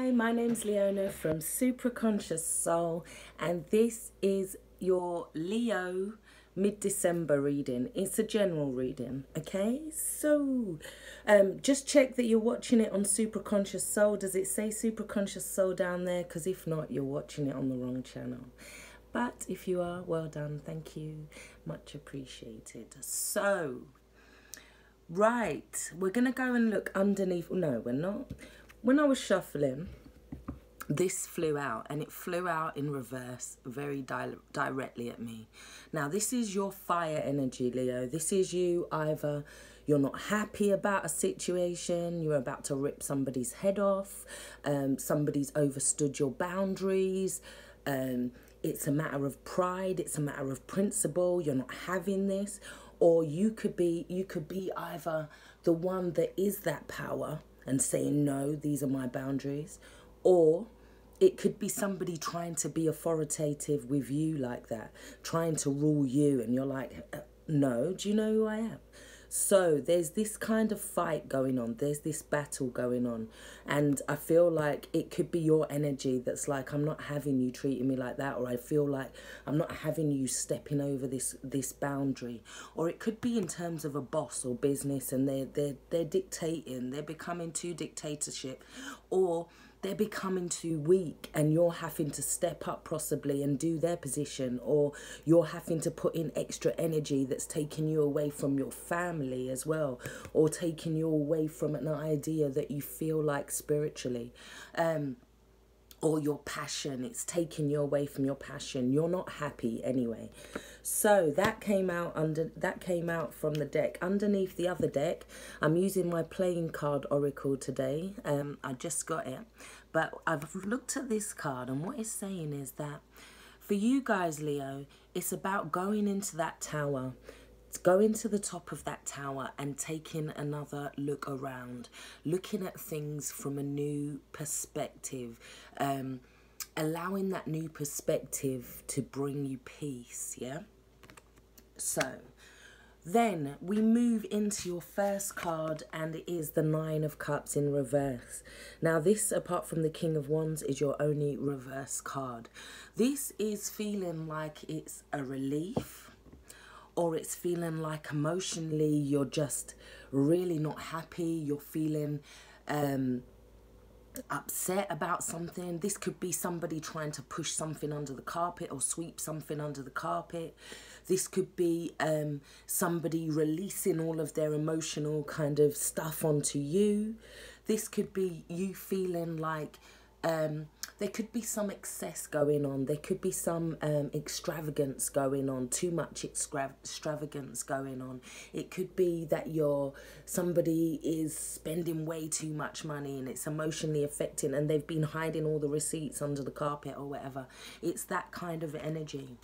Hi, my name's Leona from Supra Conscious Soul, and this is your Leo mid-December reading. It's a general reading, okay? So, just check that you're watching it on Supra Conscious Soul. Does it say Supra Conscious Soul down there? Because if not, you're watching it on the wrong channel. But if you are, well done. Thank you. Much appreciated. So, right, we're going to go and look underneath. No, we're not. When I was shuffling, this flew out, and it flew out in reverse very directly at me. Now, this is your fire energy, Leo. This is you. Either you're not happy about a situation, you're about to rip somebody's head off, somebody's overstood your boundaries, it's a matter of pride, it's a matter of principle, you're not having this. Or you could be either the one that is that power and saying, no, these are my boundaries. Or it could be somebody trying to be authoritative with you like that, trying to rule you, and you're like, no, do you know who I am? So there's this kind of fight going on. There's this battle going on. And I feel like it could be your energy that's like, I'm not having you treating me like that. Or I feel like I'm not having you stepping over this boundary. Or it could be in terms of a boss or business, and they're dictating. They're becoming too dictatorship. Or they're becoming too weak, and you're having to step up possibly and do their position, or you're having to put in extra energy that's taking you away from your family as well, or taking you away from an idea that you feel like spiritually, or your passion. It's taking you away from your passion. You're not happy anyway. So that came out from the deck. Underneath the other deck, I'm using my playing card oracle today. I just got it, but I've looked at this card, and what it's saying is that for you guys, Leo, it's about going into that tower. Going to the top of that tower and taking another look around, looking at things from a new perspective, allowing that new perspective to bring you peace, yeah? So then we move into your first card, and it is the Nine of Cups in reverse. Now this, apart from the King of Wands, is your only reverse card. This is feeling like it's a relief, or it's feeling like emotionally you're just really not happy. You're feeling upset about something. This could be somebody trying to push something under the carpet or sweep something under the carpet. This could be somebody releasing all of their emotional kind of stuff onto you. This could be you feeling like there could be some excess going on. There could be some extravagance going on, too much extravagance going on. It could be that somebody is spending way too much money, and it's emotionally affecting, and they've been hiding all the receipts under the carpet or whatever. It's that kind of energy.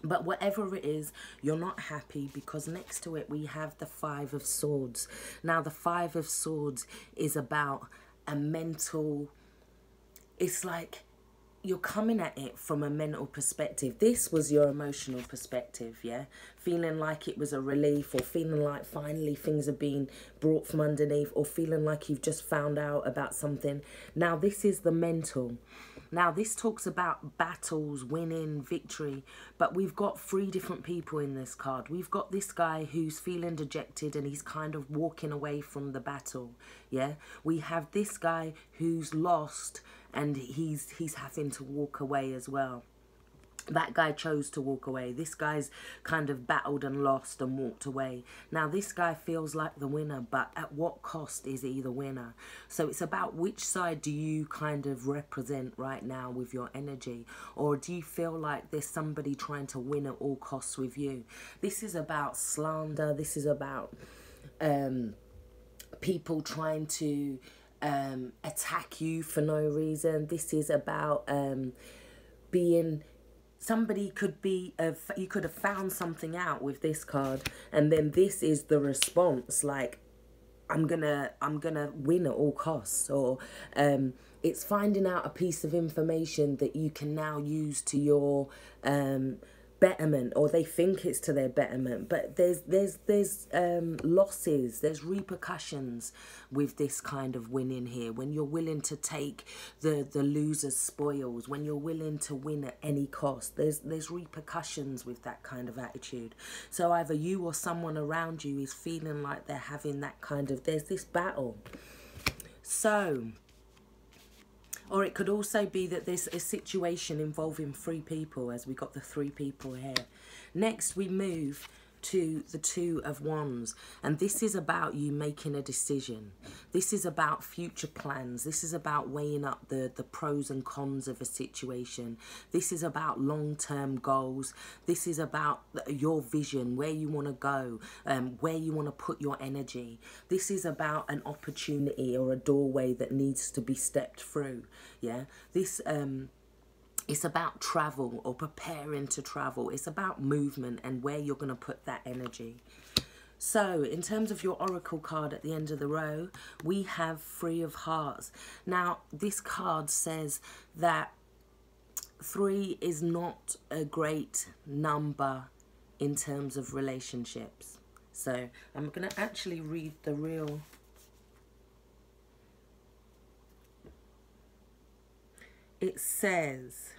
But whatever it is, you're not happy, because next to it we have the Five of Swords. Now the Five of Swords is about a mental... It's like you're coming at it from a mental perspective. This was your emotional perspective, yeah? Feeling like it was a relief, or feeling like finally things are being brought from underneath, or feeling like you've just found out about something. Now this is the mental. Now this talks about battles, winning, victory, but we've got three different people in this card. We've got this guy who's feeling dejected, and he's kind of walking away from the battle, yeah? We have this guy who's lost, and he's having to walk away as well. That guy chose to walk away. This guy's kind of battled and lost and walked away. Now this guy feels like the winner, but at what cost is he the winner? So it's about which side do you kind of represent right now with your energy? Or do you feel like there's somebody trying to win at all costs with you? This is about slander. This is about people trying to attack you for no reason. This is about being... Somebody could be, you could have found something out with this card, and then this is the response, like, I'm gonna win at all costs. Or it's finding out a piece of information that you can now use to your betterment, or they think it's to their betterment, but there's losses, there's repercussions with this kind of winning here. When you're willing to take the loser's spoils, when you're willing to win at any cost, there's repercussions with that kind of attitude. So either you or someone around you is feeling like they're having that kind of, there's this battle. So, or it could also be that there's a situation involving 3 people, as we got the 3 people here. Next, we move to the 2 of Wands, and this is about you making a decision. This is about future plans. This is about weighing up the pros and cons of a situation. This is about long-term goals. This is about your vision, where you want to go, where you want to put your energy. This is about an opportunity or a doorway that needs to be stepped through. Yeah, this it's about travel or preparing to travel. It's about movement and where you're going to put that energy. So in terms of your oracle card at the end of the row, we have 3 of Hearts. Now, this card says that 3 is not a great number in terms of relationships. So I'm going to actually read the real... It says,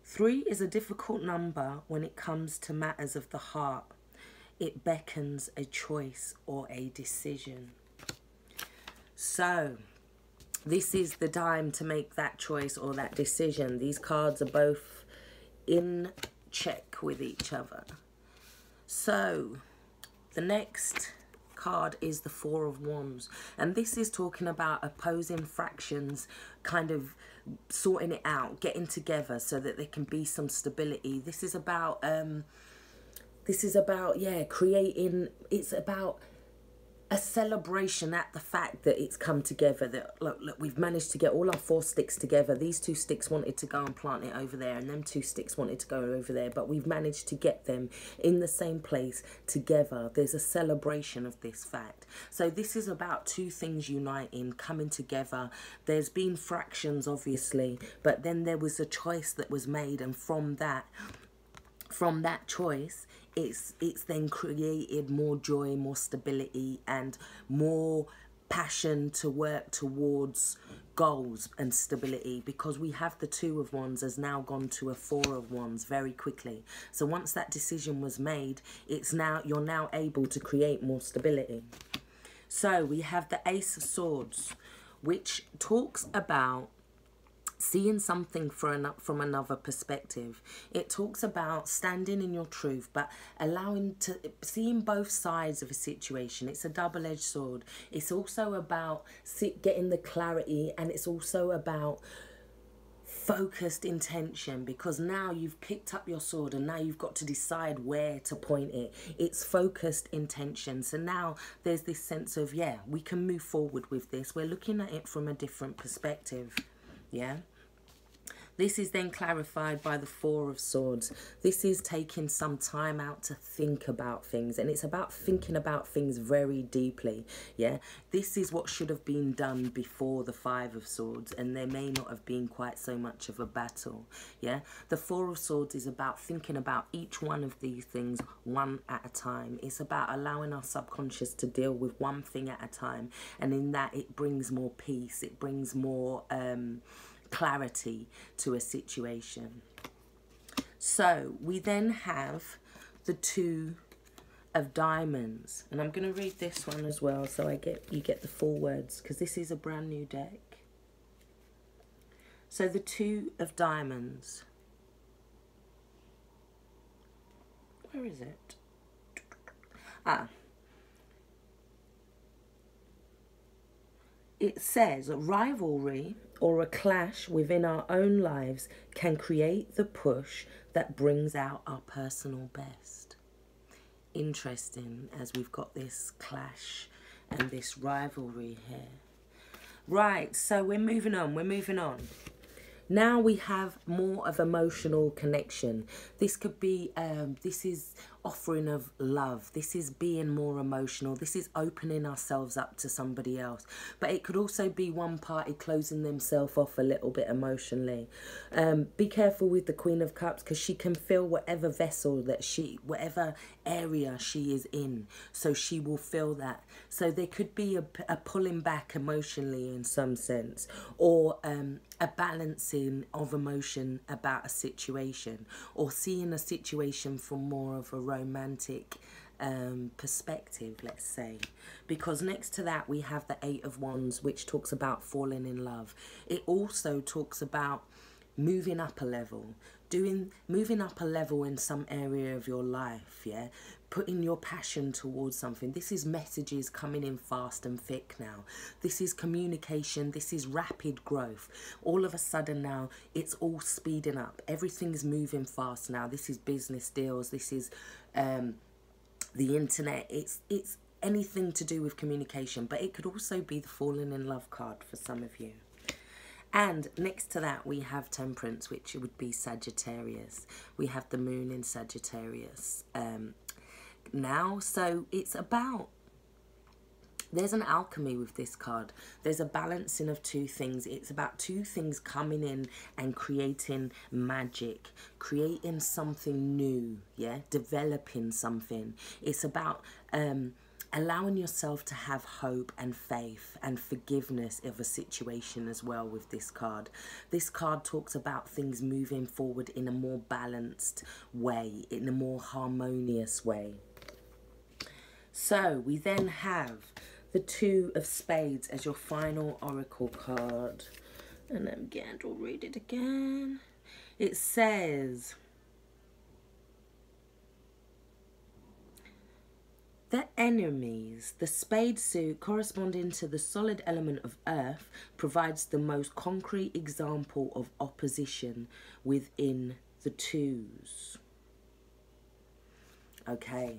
3 is a difficult number when it comes to matters of the heart. It beckons a choice or a decision. So, this is the time to make that choice or that decision. These cards are both in check with each other. So, the next card is the 4 of Wands, and this is talking about opposing fractions kind of sorting it out, getting together so that there can be some stability. This is about yeah, creating, it's about a celebration at the fact that it's come together, that look, we've managed to get all our 4 sticks together. These 2 sticks wanted to go and plant it over there, and them 2 sticks wanted to go over there, but we've managed to get them in the same place together. There's a celebration of this fact. So this is about 2 things uniting, coming together. There's been fractions, obviously, but then there was a choice that was made, and from that choice, it's then created more joy, more stability, and more passion to work towards goals and stability, because we have the 2 of Wands has now gone to a 4 of Wands very quickly. So once that decision was made, you're now able to create more stability. So we have the Ace of Swords, which talks about seeing something from another perspective. It talks about standing in your truth, but seeing both sides of a situation. It's a double-edged sword. It's also about getting the clarity, and it's also about focused intention, because now you've picked up your sword and now you've got to decide where to point it. It's focused intention. So now there's this sense of, yeah, we can move forward with this. We're looking at it from a different perspective. Yeah. This is then clarified by the 4 of Swords. This is taking some time out to think about things, and it's about thinking about things very deeply. Yeah, this is what should have been done before the 5 of Swords, and there may not have been quite so much of a battle. Yeah, the 4 of Swords is about thinking about each one of these things one at a time. It's about allowing our subconscious to deal with one thing at a time, and in that it brings more peace, it brings more clarity to a situation. So we then have the 2 of Diamonds, and I'm going to read this one as well, so you get the full words, because this is a brand new deck. So the 2 of Diamonds, where is it? It says rivalry or a clash within our own lives can create the push that brings out our personal best. Interesting, as we've got this clash and this rivalry here. Right, so we're moving on. Now we have more of emotional connection. This could be, this is offering of love. This is being more emotional. This is opening ourselves up to somebody else. But it could also be one party closing themselves off a little bit emotionally. Be careful with the Queen of Cups, because she can fill whatever vessel that whatever area she is in. So she will feel that. So there could be a pulling back emotionally in some sense, or a balancing of emotion about a situation, or seeing a situation from more of a romantic perspective, let's say. Because next to that we have the Eight of Wands, which talks about falling in love. It also talks about moving up a level, moving up a level in some area of your life, yeah, putting your passion towards something. This is messages coming in fast and thick now. This is communication. This is rapid growth. All of a sudden now it's all speeding up. Everything's moving fast now. This is business deals. This is the internet. It's anything to do with communication, but it could also be the falling in love card for some of you. And next to that, we have Temperance, which would be Sagittarius. We have the moon in Sagittarius now. So it's about, there's an alchemy with this card. There's a balancing of two things. It's about two things coming in and creating magic, creating something new, yeah, developing something. It's about allowing yourself to have hope and faith and forgiveness of a situation as well with this card. This card talks about things moving forward in a more balanced way, in a more harmonious way. So we then have the Two of Spades as your final oracle card. And then again, I'll read it again. It says, the enemies, the spade suit corresponding to the solid element of earth, provides the most concrete example of opposition within the twos. Okay,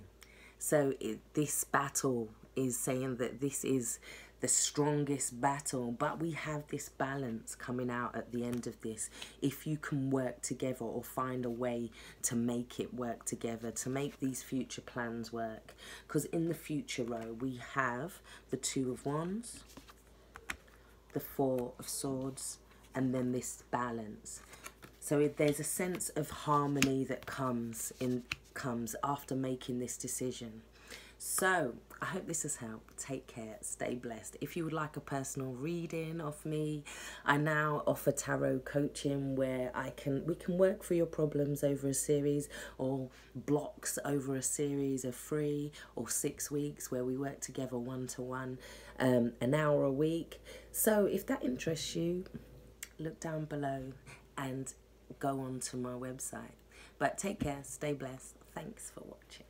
so this battle is saying that this is the strongest battle, but we have this balance coming out at the end of this. If you can work together or find a way to make it work together, to make these future plans work. Because in the future row, we have the Two of Wands, the Four of Swords, and then this balance. So there's a sense of harmony that comes after making this decision. So I hope this has helped. Take care, stay blessed. If you would like a personal reading of me, I now offer tarot coaching where we can work through your problems over a series, or blocks over a series of 3 or 6 weeks, where we work together one-to-one, an hour a week. So if that interests you, look down below and go on to my website. But take care, stay blessed. Thanks for watching.